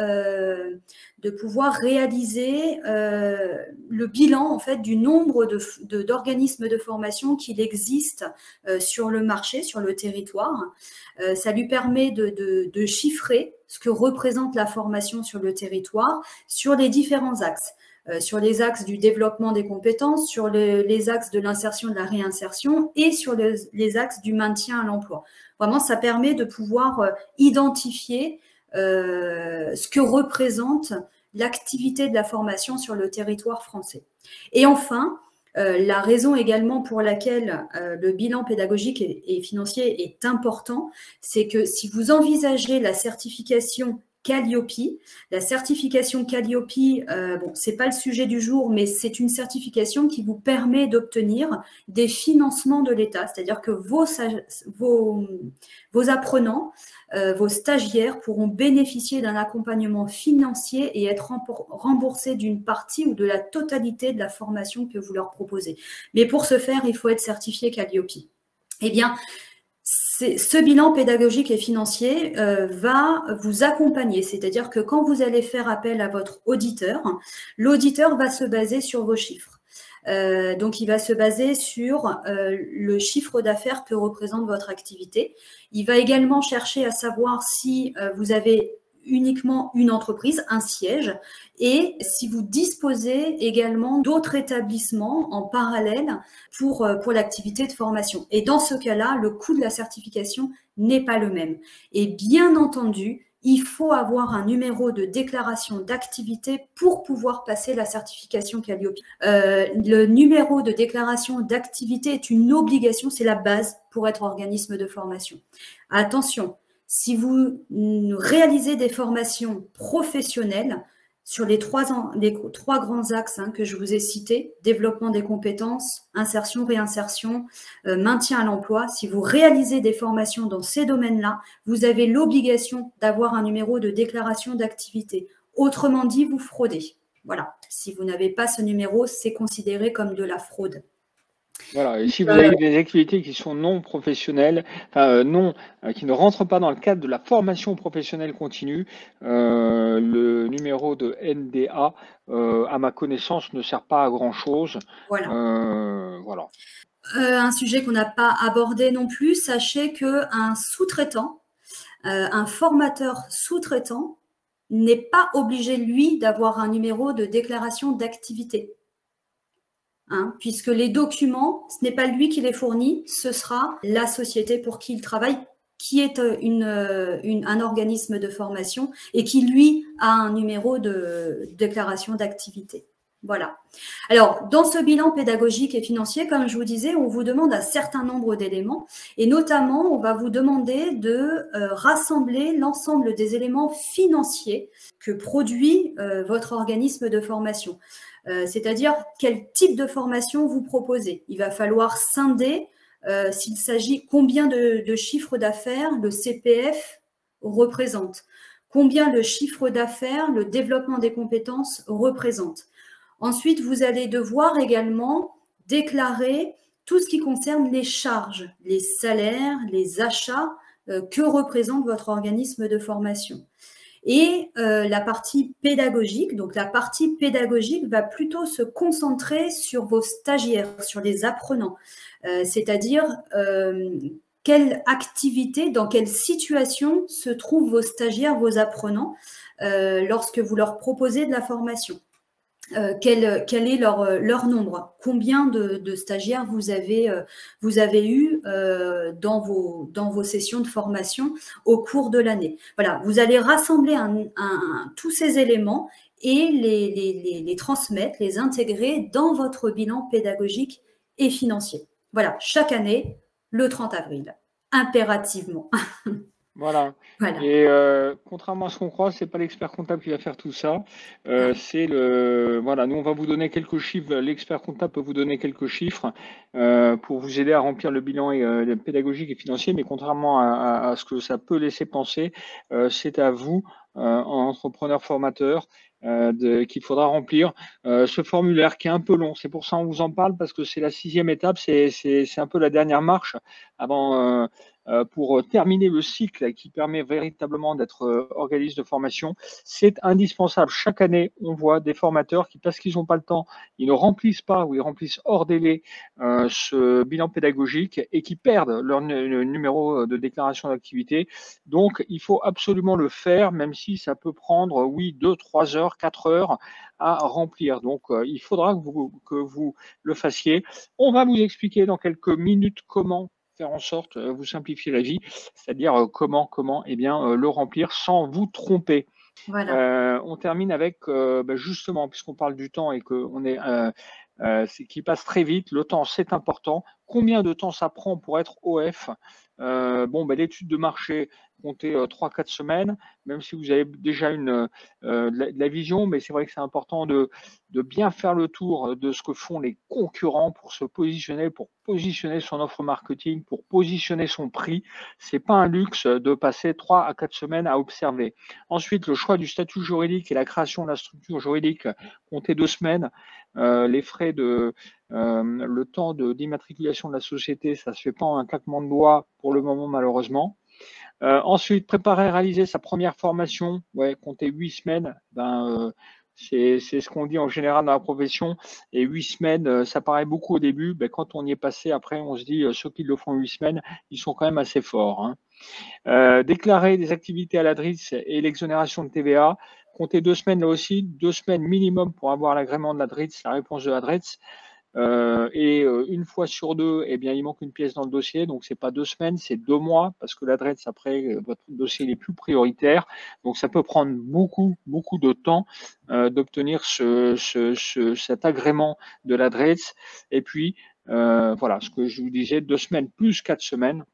réaliser le bilan en fait du nombre d'organismes de formation qu'il existe sur le marché, sur le territoire. Ça lui permet de chiffrer ce que représente la formation sur le territoire sur les différents axes. Sur les axes du développement des compétences, sur les axes de l'insertion et de la réinsertion et sur les axes du maintien à l'emploi. Vraiment, ça permet de pouvoir identifier ce que représente l'activité de la formation sur le territoire français. Et enfin, la raison également pour laquelle le bilan pédagogique et financier est important, c'est que si vous envisagez la certification Calliope. La certification Calliope, c'est pas le sujet du jour, mais c'est une certification qui vous permet d'obtenir des financements de l'État, c'est-à-dire que vos apprenants, vos stagiaires pourront bénéficier d'un accompagnement financier et être remboursés d'une partie ou de la totalité de la formation que vous leur proposez. Mais pour ce faire, il faut être certifié Calliope. Eh bien, ce bilan pédagogique et financier va vous accompagner, c'est-à-dire que quand vous allez faire appel à votre auditeur, l'auditeur va se baser sur vos chiffres. Donc, il va se baser sur le chiffre d'affaires que représente votre activité. Il va également chercher à savoir si vous avez uniquement une entreprise, un siège, et si vous disposez également d'autres établissements en parallèle pour l'activité de formation. Et dans ce cas-là, le coût de la certification n'est pas le même. Et bien entendu, il faut avoir un numéro de déclaration d'activité pour pouvoir passer la certification Calliope. Le numéro de déclaration d'activité est une obligation, c'est la base pour être organisme de formation. Attention, si vous réalisez des formations professionnelles sur les trois grands axes que je vous ai cités, développement des compétences, insertion, réinsertion, maintien à l'emploi, si vous réalisez des formations dans ces domaines-là, vous avez l'obligation d'avoir un numéro de déclaration d'activité. Autrement dit, vous fraudez. Voilà. Si vous n'avez pas ce numéro, c'est considéré comme de la fraude. Voilà, et si vous avez des activités qui sont non professionnelles, qui ne rentrent pas dans le cadre de la formation professionnelle continue, le numéro de NDA, à ma connaissance, ne sert pas à grand-chose. Voilà. Voilà. Un sujet qu'on n'a pas abordé non plus, sachez qu'un sous-traitant, un formateur sous-traitant, n'est pas obligé, lui, d'avoir un numéro de déclaration d'activité. Puisque les documents, ce n'est pas lui qui les fournit, ce sera la société pour qui il travaille, qui est un organisme de formation et qui, lui, a un numéro de déclaration d'activité. Voilà. Alors, dans ce bilan pédagogique et financier, comme je vous disais, on vous demande un certain nombre d'éléments et notamment, on va vous demander de rassembler l'ensemble des éléments financiers que produit votre organisme de formation. C'est-à-dire quel type de formation vous proposez. Il va falloir scinder s'il s'agit combien de chiffre d'affaires le CPF représente, combien le chiffre d'affaires le développement des compétences représente. Ensuite, vous allez devoir également déclarer tout ce qui concerne les charges, les salaires, les achats que représente votre organisme de formation. Et la partie pédagogique, donc la partie pédagogique va plutôt se concentrer sur vos stagiaires, sur les apprenants, c'est-à-dire quelle activité, dans quelle situation se trouvent vos stagiaires, vos apprenants lorsque vous leur proposez de la formation. Quel est leur nombre, combien de stagiaires vous avez eu dans vos sessions de formation au cours de l'année. Voilà, vous allez rassembler tous ces éléments et les transmettre, les intégrer dans votre bilan pédagogique et financier. Voilà, chaque année, le 30 avril, impérativement. Voilà. Voilà. Et contrairement à ce qu'on croit, c'est pas l'expert comptable qui va faire tout ça. Ah, Voilà, nous on va vous donner quelques chiffres. L'expert comptable peut vous donner quelques chiffres pour vous aider à remplir le bilan pédagogique et financier. Mais contrairement à ce que ça peut laisser penser, c'est à vous, entrepreneur formateur, qu'il faudra remplir ce formulaire qui est un peu long. C'est pour ça qu'on vous en parle parce que c'est la 6e étape. C'est un peu la dernière marche avant. Pour terminer le cycle qui permet véritablement d'être organisme de formation. C'est indispensable. Chaque année, on voit des formateurs qui, parce qu'ils n'ont pas le temps, ils ne remplissent pas ou ils remplissent hors délai ce bilan pédagogique et qui perdent leur numéro de déclaration d'activité. Donc, il faut absolument le faire, même si ça peut prendre, oui, 2, 3 heures, 4 heures à remplir. Donc, il faudra que vous le fassiez. On va vous expliquer dans quelques minutes comment faire en sorte vous simplifier la vie, c'est-à-dire comment eh bien, le remplir sans vous tromper. voilà. On termine avec justement, puisqu'on parle du temps et qu'on est c'est qui passe très vite, le temps c'est important. Combien de temps ça prend pour être OF? L'étude de marché, comptez 3-4 semaines, même si vous avez déjà de la vision, mais c'est vrai que c'est important de bien faire le tour de ce que font les concurrents pour se positionner, pour positionner son offre marketing, pour positionner son prix. C'est pas un luxe de passer 3 à 4 semaines à observer. Ensuite, le choix du statut juridique et la création de la structure juridique, comptez 2 semaines. Les frais le temps d'immatriculation de la société, ça se fait pas en un claquement de doigts pour le moment malheureusement. Ensuite, préparer et réaliser sa première formation, ouais, compter 8 semaines, c'est ce qu'on dit en général dans la profession. Et 8 semaines, ça paraît beaucoup au début. Quand on y est passé, après, on se dit, ceux qui le font 8 semaines, ils sont quand même assez forts. Hein. Déclarer des activités à l'ADRITS et l'exonération de TVA. Comptez 2 semaines là aussi, 2 semaines minimum pour avoir l'agrément de l'ADRITS, la réponse de l'ADRITS. Une fois sur deux, eh bien, il manque une pièce dans le dossier, donc c'est pas 2 semaines, c'est 2 mois, parce que l'ADRETS, après, votre dossier est plus prioritaire, donc ça peut prendre beaucoup, beaucoup de temps d'obtenir cet agrément de l'ADRETS. Et puis, voilà, ce que je vous disais, 2 semaines plus 4 semaines.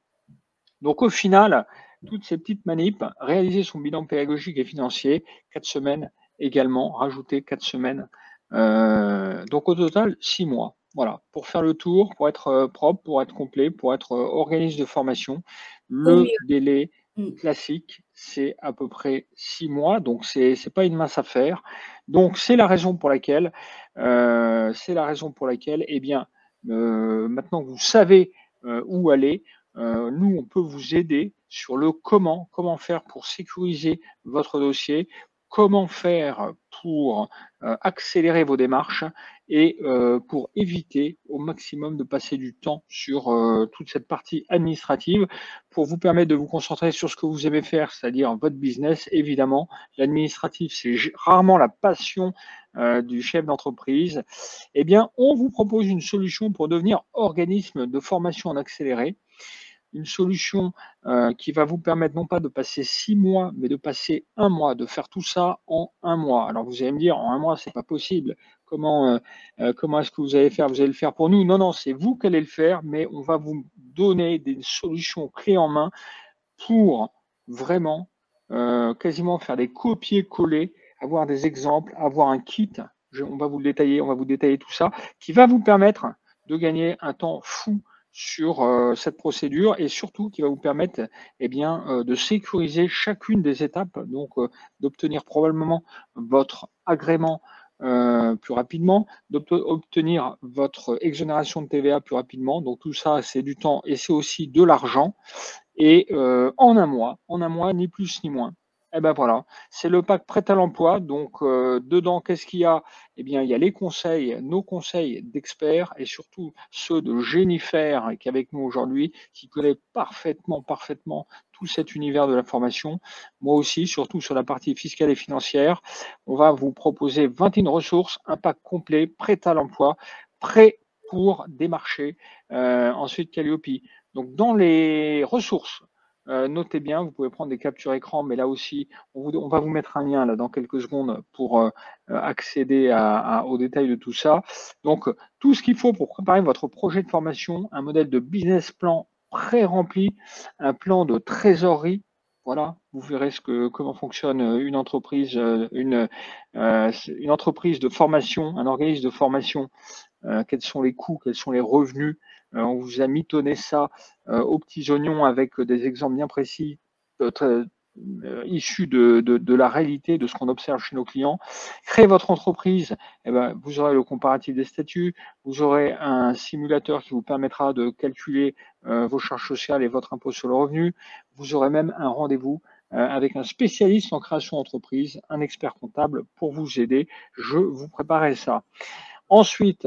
Donc au final, toutes ces petites manips, réaliser son bilan pédagogique et financier, 4 semaines également, rajouter 4 semaines. Donc au total, 6 mois. Voilà, pour faire le tour, pour être propre, pour être complet, pour être organisme de formation. Au Le mieux. délai Mm. classique, c'est à peu près 6 mois, donc c'est pas une mince affaire. Donc c'est la raison pour laquelle, eh bien, maintenant que vous savez où aller, nous, on peut vous aider sur le comment faire pour sécuriser votre dossier, comment faire pour accélérer vos démarches et pour éviter au maximum de passer du temps sur toute cette partie administrative pour vous permettre de vous concentrer sur ce que vous aimez faire, c'est-à-dire votre business, évidemment. L'administratif, c'est rarement la passion du chef d'entreprise. Eh bien, on vous propose une solution pour devenir organisme de formation en accéléré. Une solution qui va vous permettre non pas de passer 6 mois, mais de passer 1 mois, de faire tout ça en 1 mois. Alors vous allez me dire, en 1 mois, c'est pas possible. Comment est-ce que vous allez faire? Vous allez le faire pour nous? Non, non, c'est vous qui allez le faire, mais on va vous donner des solutions clés en main pour vraiment quasiment faire des copier-coller, avoir des exemples, avoir un kit. On va vous détailler tout ça, qui va vous permettre de gagner un temps fou sur cette procédure et surtout qui va vous permettre de sécuriser chacune des étapes, donc d'obtenir probablement votre agrément plus rapidement, d'obtenir votre exonération de TVA plus rapidement. Donc tout ça, c'est du temps et c'est aussi de l'argent. Et en un mois, ni plus ni moins. Eh ben voilà, c'est le pack prêt à l'emploi. Donc dedans, qu'est-ce qu'il y a? Eh bien, il y a les conseils, nos conseils d'experts et surtout ceux de Jennifer qui est avec nous aujourd'hui, qui connaît parfaitement tout cet univers de la formation. Moi aussi, surtout sur la partie fiscale et financière. On va vous proposer 21 ressources, un pack complet, prêt à l'emploi, prêt pour démarcher. Ensuite, Calliope. Donc, dans les ressources, notez bien, vous pouvez prendre des captures écran, mais là aussi, on va vous mettre un lien là dans quelques secondes pour accéder aux détails de tout ça. Donc, tout ce qu'il faut pour préparer votre projet de formation, un modèle de business plan pré-rempli, un plan de trésorerie, Voilà, vous verrez comment fonctionne une entreprise, une entreprise de formation, un organisme de formation, quels sont les coûts, quels sont les revenus. On vous a mitonné ça aux petits oignons avec des exemples bien précis, issus de la réalité, de ce qu'on observe chez nos clients. Créez votre entreprise, eh ben, vous aurez le comparatif des statuts, vous aurez un simulateur qui vous permettra de calculer vos charges sociales et votre impôt sur le revenu. Vous aurez même un rendez-vous avec un spécialiste en création d'entreprise, un expert comptable pour vous aider. Je vous préparerai ça. Ensuite,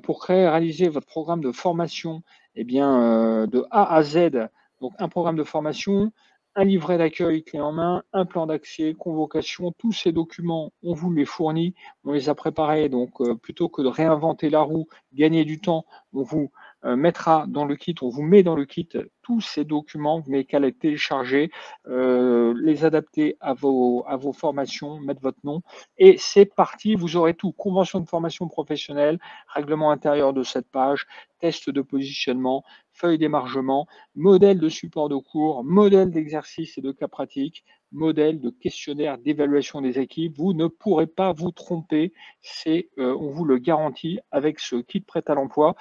pour créer et réaliser votre programme de formation, eh bien, de A à Z, donc un programme de formation, un livret d'accueil clé en main, un plan d'accès, convocation, tous ces documents, on vous les fournit, on les a préparés, donc plutôt que de réinventer la roue, gagner du temps, on vous mettra dans le kit, on vous met dans le kit tous ces documents, vous n'avez qu'à les télécharger, les adapter à vos formations, mettre votre nom, et c'est parti, vous aurez tout, convention de formation professionnelle, règlement intérieur de cette page, test de positionnement, feuille d'émargement, modèle de support de cours, modèle d'exercice et de cas pratiques, modèle de questionnaire d'évaluation des équipes. Vous ne pourrez pas vous tromper, on vous le garantit avec ce kit prêt à l'emploi.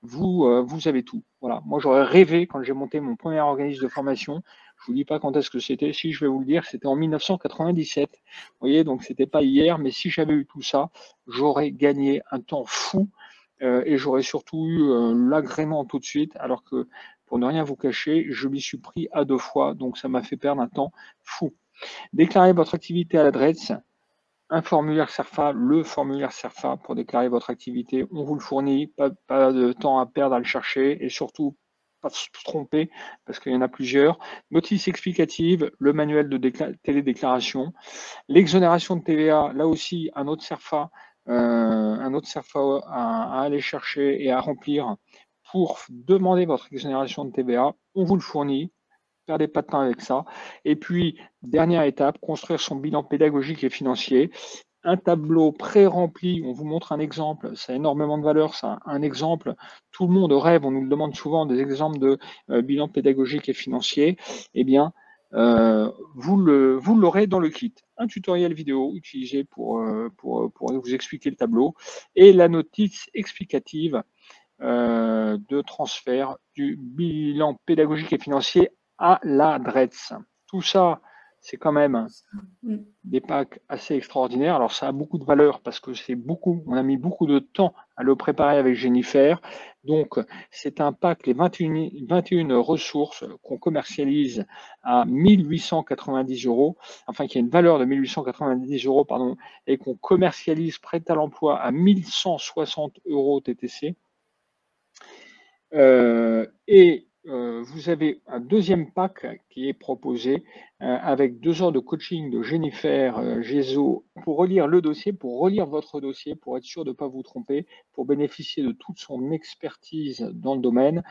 Vous avez tout. Voilà. Moi, j'aurais rêvé quand j'ai monté mon premier organisme de formation. Je vous dis pas quand est-ce que c'était. Si je vais vous le dire, c'était en 1997. Vous voyez, donc c'était pas hier, mais si j'avais eu tout ça, j'aurais gagné un temps fou et j'aurais surtout eu l'agrément tout de suite. Alors que, pour ne rien vous cacher, je m'y suis pris à 2 fois, donc ça m'a fait perdre un temps fou. Déclarez votre activité à l'adresse. Un formulaire CERFA, le formulaire CERFA pour déclarer votre activité, on vous le fournit, pas de temps à perdre à le chercher et surtout pas se tromper parce qu'il y en a plusieurs. Notice explicative, le manuel de télédéclaration, l'exonération de TVA, là aussi un autre CERFA à aller chercher et à remplir pour demander votre exonération de TVA, on vous le fournit. Perdez pas de temps avec ça. Et puis, dernière étape, construire son bilan pédagogique et financier. Un tableau pré-rempli, on vous montre un exemple, ça a énormément de valeur, ça, un exemple. Tout le monde rêve, on nous le demande souvent, des exemples de bilan pédagogique et financier. Eh bien, vous l'aurez dans le kit. Un tutoriel vidéo utilisé pour vous expliquer le tableau et la notice explicative de transfert du bilan pédagogique et financier à l'adresse. Tout ça, c'est quand même des packs assez extraordinaires. Alors ça a beaucoup de valeur parce que on a mis beaucoup de temps à le préparer avec Jennifer. Donc c'est un pack, les 21 ressources qu'on commercialise à 1890 €, enfin qui a une valeur de 1890 €, pardon, et qu'on commercialise prêt à l'emploi à 1160 € TTC. Vous avez un deuxième pack qui est proposé avec 2 heures de coaching de Jennifer Gézo pour relire le dossier, pour relire votre dossier, pour être sûr de ne pas vous tromper, pour bénéficier de toute son expertise dans le domaine.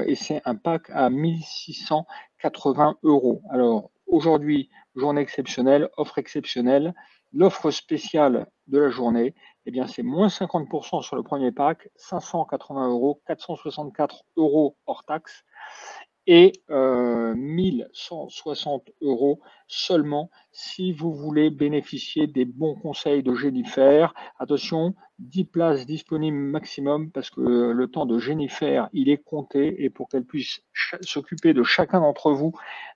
Et c'est un pack à 1680 €. Alors aujourd'hui, journée exceptionnelle, offre exceptionnelle. L'offre spéciale de la journée, eh bien, c'est moins 50% sur le premier pack, 580 €, 464 € hors taxe et 1160 € seulement si vous voulez bénéficier des bons conseils de Jennifer. Attention, 10 places disponibles maximum parce que le temps de Jennifer, il est compté et pour qu'elle puisse s'occuper de chacun d'entre vous,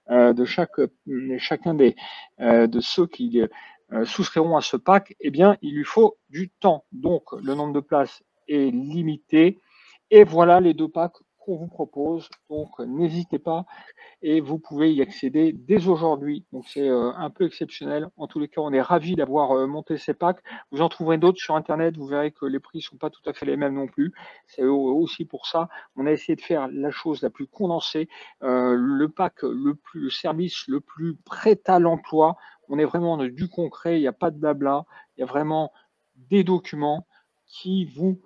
de chacun de ceux qui souscriront à ce pack, eh bien, il lui faut du temps. Donc, le nombre de places est limité. Et voilà les 2 packs qu'on vous propose. Donc, n'hésitez pas et vous pouvez y accéder dès aujourd'hui. Donc, c'est un peu exceptionnel. En tous les cas, on est ravis d'avoir monté ces packs. Vous en trouverez d'autres sur Internet. Vous verrez que les prix ne sont pas tout à fait les mêmes non plus. C'est aussi pour ça. On a essayé de faire la chose la plus condensée, le pack le service le plus prêt à l'emploi. On est vraiment dans du concret. Il n'y a pas de blabla. Il y a vraiment des documents qui vous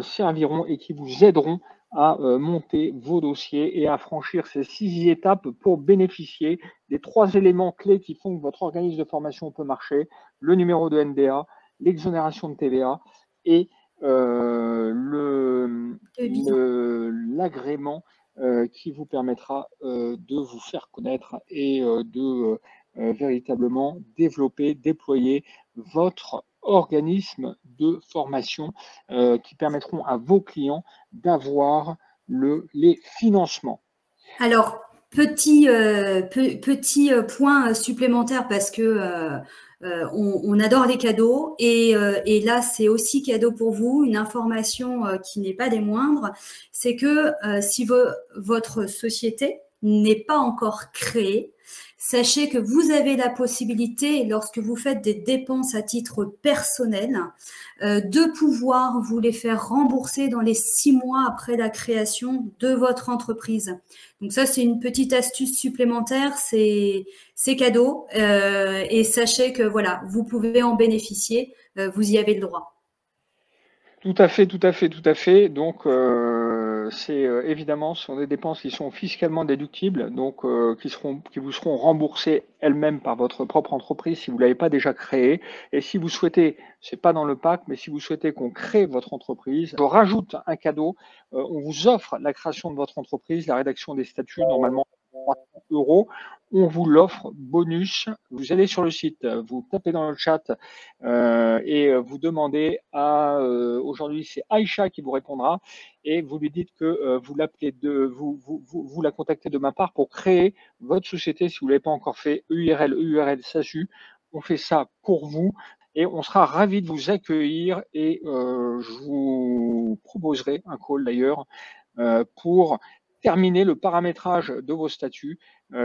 serviront et qui vous aideront à monter vos dossiers et à franchir ces 6 étapes pour bénéficier des 3 éléments clés qui font que votre organisme de formation peut marcher: le numéro de NDA, l'exonération de TVA et l'agrément qui vous permettra de vous faire connaître et de véritablement développer, déployer votre organisme de formation qui permettront à vos clients d'avoir les financements. Alors, petit point supplémentaire parce que on adore les cadeaux et là, c'est aussi cadeau pour vous, une information qui n'est pas des moindres, c'est que si votre société n'est pas encore créée, sachez que vous avez la possibilité, lorsque vous faites des dépenses à titre personnel, de pouvoir vous les faire rembourser dans les 6 mois après la création de votre entreprise. Donc ça, c'est une petite astuce supplémentaire, c'est cadeau et sachez que voilà, vous pouvez en bénéficier, vous y avez le droit. Tout à fait, tout à fait, tout à fait. Donc, c'est évidemment, ce sont des dépenses qui sont fiscalement déductibles, donc qui vous seront remboursées elles-mêmes par votre propre entreprise si vous ne l'avez pas déjà créée. Et si vous souhaitez, c'est pas dans le pack, mais si vous souhaitez qu'on crée votre entreprise, je rajoute un cadeau. On vous offre la création de votre entreprise, la rédaction des statuts, normalement 300 €. On vous l'offre bonus. Vous allez sur le site, vous tapez dans le chat et vous demandez à aujourd'hui c'est Aïcha qui vous répondra et vous lui dites que vous l'appelez vous la contactez de ma part pour créer votre société si vous ne l'avez pas encore fait, EURL, SASU. On fait ça pour vous et on sera ravis de vous accueillir et je vous proposerai un call d'ailleurs pour terminer le paramétrage de vos statuts.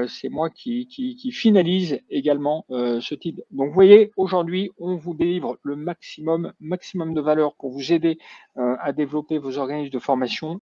C'est moi qui finalise également ce type. Donc, vous voyez, aujourd'hui, on vous délivre le maximum de valeur pour vous aider à développer vos organismes de formation